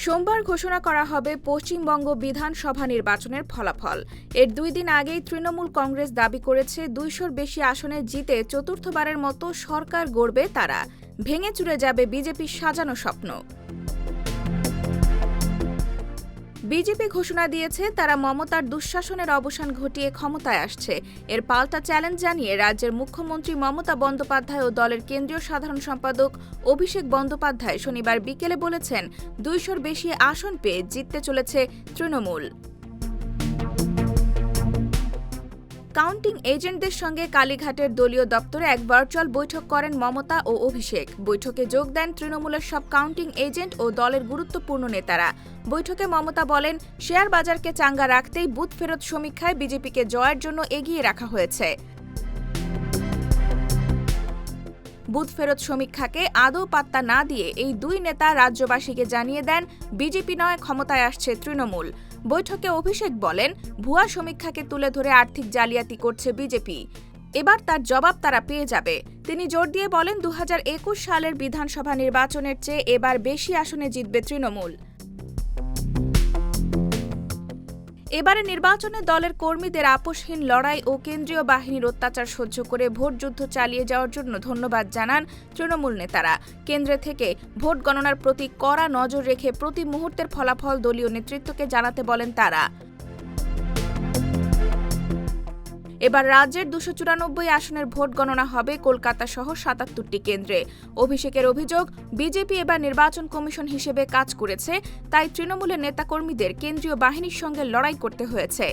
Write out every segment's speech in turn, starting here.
সোমবার ঘোষণা করা হবে পশ্চিমবঙ্গ বিধানসভা নির্বাচনের ফলাফল। এর 2 দিন আগেই তৃণমূল কংগ্রেস দাবি করেছে 200-র বেশি আসনে জিতে চতুর্থবারের মতো সরকার গড়বে তারা। ভেঙে চুরে যাবে বিজেপির সাজানো স্বপ্ন। বিজেপি ঘোষণা দিয়েছে তারা মমতার দুঃশাসনের অবসান ঘটিয়ে ক্ষমতায় আসছে। এর পাল্টা চ্যালেঞ্জ জানিয়ে রাজ্যের মুখ্যমন্ত্রী মমতা বন্দ্যোপাধ্যায় ও দলের কেন্দ্রীয় সাধারণ সম্পাদক অভিষেক বন্দ্যোপাধ্যায় শনিবার বিকেলে বলেছেন 200-র বেশি আসন পেয়ে জিততে চলেছে তৃণমূল। কাউন্টিং এজেন্টদের সঙ্গে কালীঘাটের দলীয় দপ্তরে এক ভার্চুয়াল বৈঠক করেন মমতা ও অভিষেক। বৈঠকে যোগ দেন তৃণমূলের সব কাউন্টিং এজেন্ট ও দলের গুরুত্বপূর্ণ নেতারা। বৈঠকে মমতা বলেন, শেয়ার বাজারকে চাঙ্গা রাখতেই বুথ ফেরত সমীক্ষায় বিজেপিকে জয়ের জন্য এগিয়ে রাখা হয়েছে। বুথ ফেরত সমীক্ষাকে আদৌ পাত্তা না দিয়ে এই দুই নেতা রাজ্যবাসীকে জানিয়ে দেন বিজেপি নয়, ক্ষমতায় আসছে তৃণমূল। বৈঠকে অভিষেক বলেন, ভুয়া সমীক্ষাকে তুলে ধরে আর্থিক জালিয়াতি করছে বিজেপি। এবার তার জবাব তারা পেয়ে যাবে। তিনি জোর দিয়ে বলেন, 2021 সালের বিধানসভা নির্বাচনের চেয়ে এবার বেশি আসনে জিতবে তৃণমূল। এবারে নির্বাচনে দলের কর্মীদের আপোষহীন লড়াই ও কেন্দ্রীয় বাহিনীর অত্যাচার সহ্য করে ভোট যুদ্ধ চালিয়ে যাওয়ার জন্য ধন্যবাদ জানান তৃণমূল নেতারা। কেন্দ্রে থেকে ভোট গণনার প্রতি কড়া নজর রেখে প্রতি মুহূর্তের ফলাফল দলীয় নেতৃত্বকে জানাতে বলেন তারা। এবার রাজ্যের 294 আসনের ভোট গণনা হবে কলকাতা সহ 77টি কেন্দ্রে। অভিষেকের অভিযোগ, বিজেপি এবার নির্বাচন কমিশন হিসেবে কাজ করেছে, তাই তৃণমূলের নেতাকর্মীদের কেন্দ্রীয় বাহিনীর সঙ্গে লড়াই করতে হয়েছে।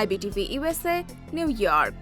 IBTV USA, new York.